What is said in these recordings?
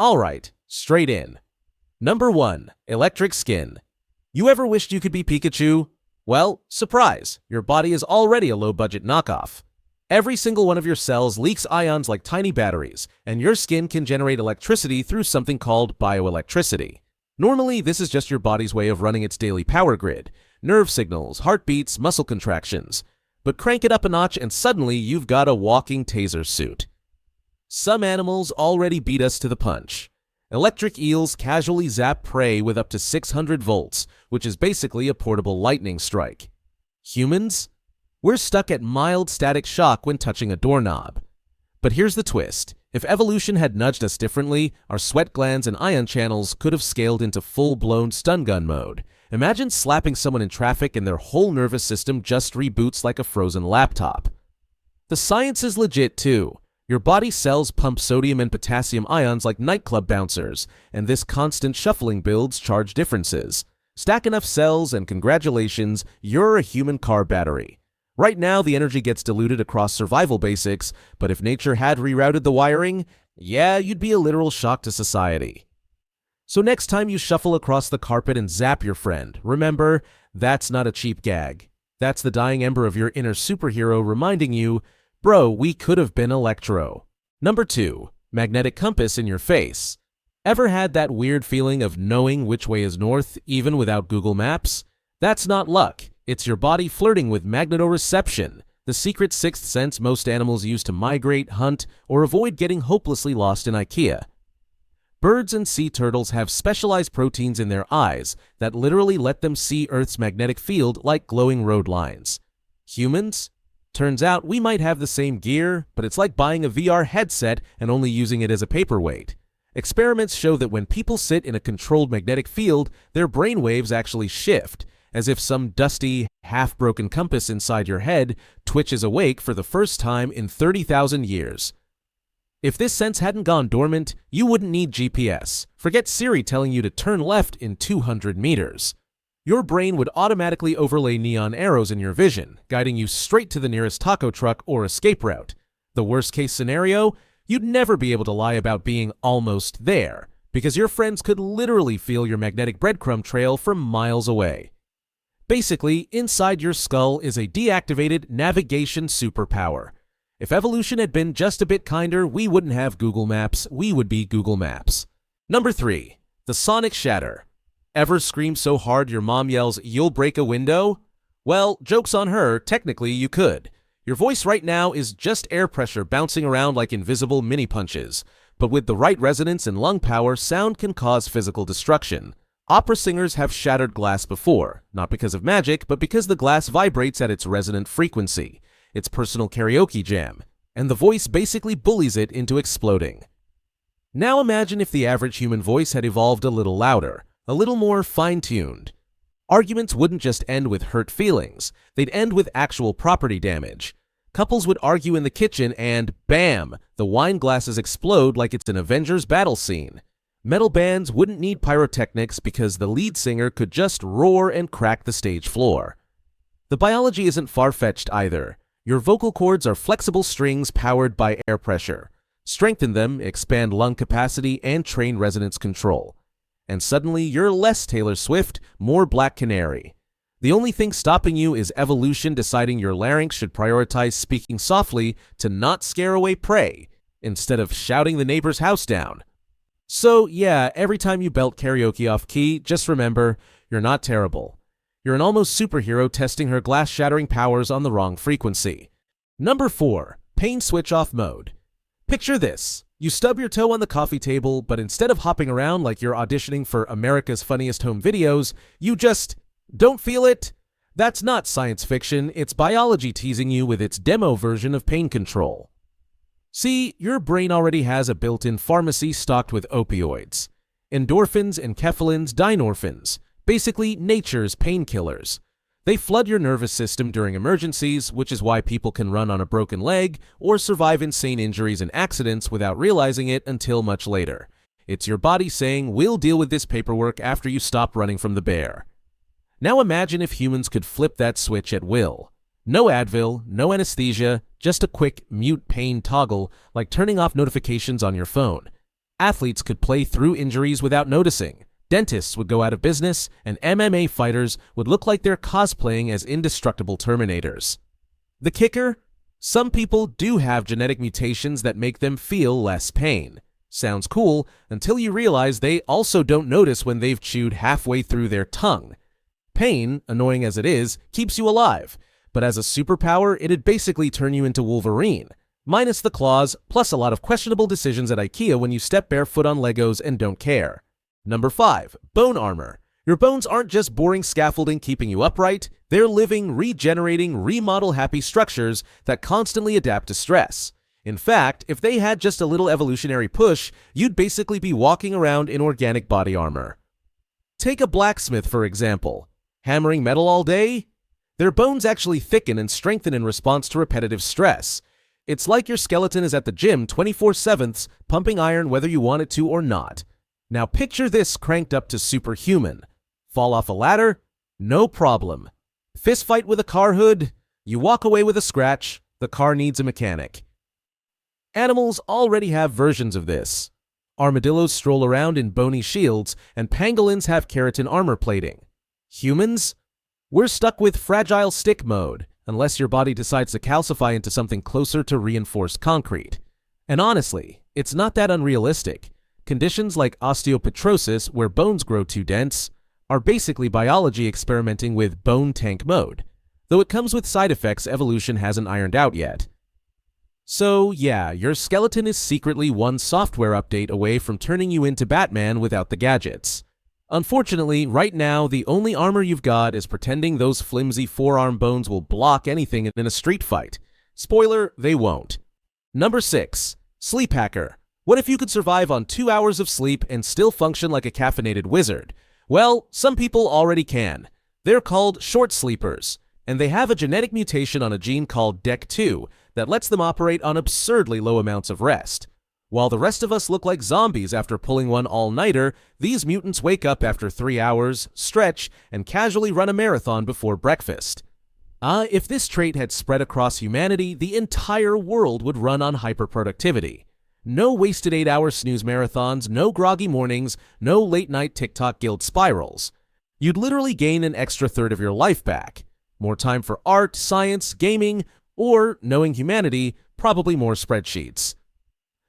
Alright, straight in. Number 1. Electric skin. You ever wished you could be Pikachu? Well, surprise, your body is already a low-budget knockoff. Every single one of your cells leaks ions like tiny batteries, and your skin can generate electricity through something called bioelectricity. Normally, this is just your body's way of running its daily power grid, nerve signals, heartbeats, muscle contractions. But crank it up a notch and suddenly you've got a walking taser suit. Some animals already beat us to the punch. Electric eels casually zap prey with up to 600 volts, which is basically a portable lightning strike. Humans? We're stuck at mild static shock when touching a doorknob. But here's the twist. If evolution had nudged us differently, our sweat glands and ion channels could have scaled into full-blown stun gun mode. Imagine slapping someone in traffic and their whole nervous system just reboots like a frozen laptop. The science is legit too. Your body cells pump sodium and potassium ions like nightclub bouncers, and this constant shuffling builds charge differences. Stack enough cells and congratulations, you're a human car battery. Right now, the energy gets diluted across survival basics, but if nature had rerouted the wiring, yeah, you'd be a literal shock to society. So next time you shuffle across the carpet and zap your friend, remember, that's not a cheap gag. That's the dying ember of your inner superhero reminding you, bro, we could have been Electro. Number 2. Magnetic compass in your face. Ever had that weird feeling of knowing which way is north, even without Google Maps? That's not luck. It's your body flirting with magnetoreception, the secret sixth sense most animals use to migrate, hunt, or avoid getting hopelessly lost in IKEA. Birds and sea turtles have specialized proteins in their eyes that literally let them see Earth's magnetic field like glowing road lines. Humans? Turns out we might have the same gear, but it's like buying a VR headset and only using it as a paperweight. Experiments show that when people sit in a controlled magnetic field, their brain waves actually shift, as if some dusty, half-broken compass inside your head twitches awake for the first time in 30,000 years. If this sense hadn't gone dormant, you wouldn't need GPS. Forget Siri telling you to turn left in 200 meters. Your brain would automatically overlay neon arrows in your vision, guiding you straight to the nearest taco truck or escape route. The worst-case scenario? You'd never be able to lie about being almost there, because your friends could literally feel your magnetic breadcrumb trail from miles away. Basically, inside your skull is a deactivated navigation superpower. If evolution had been just a bit kinder, we wouldn't have Google Maps, we would be Google Maps. Number 3. The sonic shatter. Ever scream so hard your mom yells, "You'll break a window"? Well, joke's on her, technically you could. Your voice right now is just air pressure bouncing around like invisible mini punches. But with the right resonance and lung power, sound can cause physical destruction. Opera singers have shattered glass before, not because of magic, but because the glass vibrates at its resonant frequency, its personal karaoke jam, and the voice basically bullies it into exploding. Now imagine if the average human voice had evolved a little louder, a little more fine-tuned. Arguments wouldn't just end with hurt feelings, they'd end with actual property damage. Couples would argue in the kitchen and, bam, the wine glasses explode like it's an Avengers battle scene. Metal bands wouldn't need pyrotechnics because the lead singer could just roar and crack the stage floor. The biology isn't far-fetched either. Your vocal cords are flexible strings powered by air pressure. Strengthen them, expand lung capacity, and train resonance control. And suddenly you're less Taylor Swift, more Black Canary. The only thing stopping you is evolution deciding your larynx should prioritize speaking softly to not scare away prey, instead of shouting the neighbor's house down. So yeah, every time you belt karaoke off key, just remember, you're not terrible. You're an almost superhero testing her glass-shattering powers on the wrong frequency. Number 4. Pain switch off mode. Picture this. You stub your toe on the coffee table, but instead of hopping around like you're auditioning for America's Funniest Home Videos, you just don't feel it? That's not science fiction, it's biology teasing you with its demo version of pain control. See, your brain already has a built-in pharmacy stocked with opioids. Endorphins, enkephalins, dynorphins, basically nature's painkillers. They flood your nervous system during emergencies, which is why people can run on a broken leg or survive insane injuries and accidents without realizing it until much later. It's your body saying, we'll deal with this paperwork after you stop running from the bear. Now imagine if humans could flip that switch at will. No Advil, no anesthesia, just a quick mute pain toggle like turning off notifications on your phone. Athletes could play through injuries without noticing. Dentists would go out of business, and MMA fighters would look like they're cosplaying as indestructible Terminators. The kicker? Some people do have genetic mutations that make them feel less pain. Sounds cool until you realize they also don't notice when they've chewed halfway through their tongue. Pain, annoying as it is, keeps you alive, but as a superpower, it'd basically turn you into Wolverine. Minus the claws, plus a lot of questionable decisions at IKEA when you step barefoot on Legos and don't care. Number 5. Bone armor. Your bones aren't just boring scaffolding keeping you upright, they're living, regenerating, remodel-happy structures that constantly adapt to stress. In fact, if they had just a little evolutionary push, you'd basically be walking around in organic body armor. Take a blacksmith, for example. Hammering metal all day? Their bones actually thicken and strengthen in response to repetitive stress. It's like your skeleton is at the gym 24/7, pumping iron whether you want it to or not. Now picture this cranked up to superhuman. Fall off a ladder? No problem. Fist fight with a car hood? You walk away with a scratch. The car needs a mechanic. Animals already have versions of this. Armadillos stroll around in bony shields, and pangolins have keratin armor plating. Humans? We're stuck with fragile stick mode, unless your body decides to calcify into something closer to reinforced concrete. And honestly, it's not that unrealistic. Conditions like osteopetrosis, where bones grow too dense, are basically biology experimenting with bone tank mode, though it comes with side effects evolution hasn't ironed out yet. So yeah, your skeleton is secretly one software update away from turning you into Batman without the gadgets. Unfortunately, right now, the only armor you've got is pretending those flimsy forearm bones will block anything in a street fight. Spoiler, they won't. Number 6. Sleep hacker. What if you could survive on 2 hours of sleep and still function like a caffeinated wizard? Well, some people already can. They're called short sleepers, and they have a genetic mutation on a gene called DEC2 that lets them operate on absurdly low amounts of rest. While the rest of us look like zombies after pulling one all-nighter, these mutants wake up after 3 hours, stretch, and casually run a marathon before breakfast. If this trait had spread across humanity, the entire world would run on hyperproductivity. No wasted 8-hour snooze marathons, no groggy mornings, no late-night TikTok guilt spirals. You'd literally gain an extra third of your life back. More time for art, science, gaming, or, knowing humanity, probably more spreadsheets.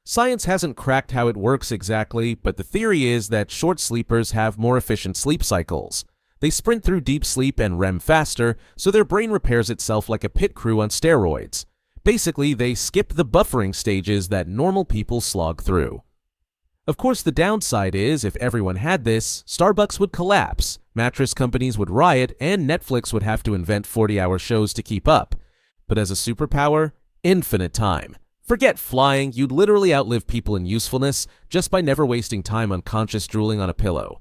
Science hasn't cracked how it works exactly, but the theory is that short sleepers have more efficient sleep cycles. They sprint through deep sleep and REM faster, so their brain repairs itself like a pit crew on steroids. Basically, they skip the buffering stages that normal people slog through. Of course, the downside is, if everyone had this, Starbucks would collapse, mattress companies would riot, and Netflix would have to invent 40-hour shows to keep up. But as a superpower, infinite time. Forget flying, you'd literally outlive people in usefulness just by never wasting time unconscious drooling on a pillow.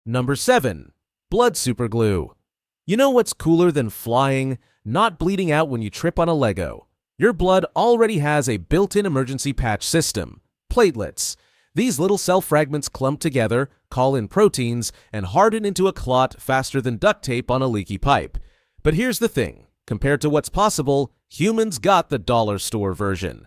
Number 7. Blood superglue. You know what's cooler than flying? Not bleeding out when you trip on a Lego. Your blood already has a built-in emergency patch system. Platelets. These little cell fragments clump together, call in proteins, and harden into a clot faster than duct tape on a leaky pipe. But here's the thing. Compared to what's possible, humans got the dollar store version.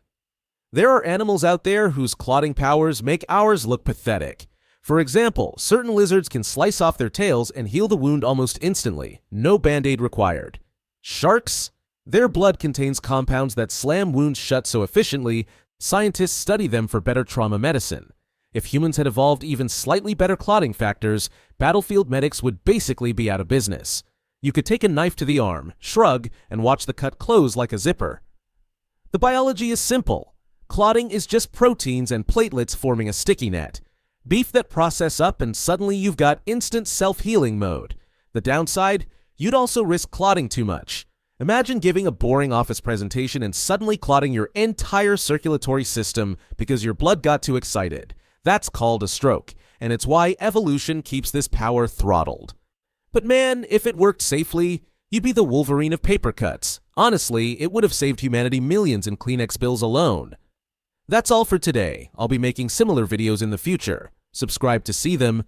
There are animals out there whose clotting powers make ours look pathetic. For example, certain lizards can slice off their tails and heal the wound almost instantly, no band-aid required. Sharks? Their blood contains compounds that slam wounds shut so efficiently, scientists study them for better trauma medicine. If humans had evolved even slightly better clotting factors, battlefield medics would basically be out of business. You could take a knife to the arm, shrug, and watch the cut close like a zipper. The biology is simple. Clotting is just proteins and platelets forming a sticky net. Beef that process up and suddenly you've got instant self-healing mode. The downside? You'd also risk clotting too much. Imagine giving a boring office presentation and suddenly clotting your entire circulatory system because your blood got too excited. That's called a stroke, and it's why evolution keeps this power throttled. But man, if it worked safely, you'd be the Wolverine of paper cuts. Honestly, it would have saved humanity millions in Kleenex bills alone. That's all for today. I'll be making similar videos in the future. Subscribe to see them.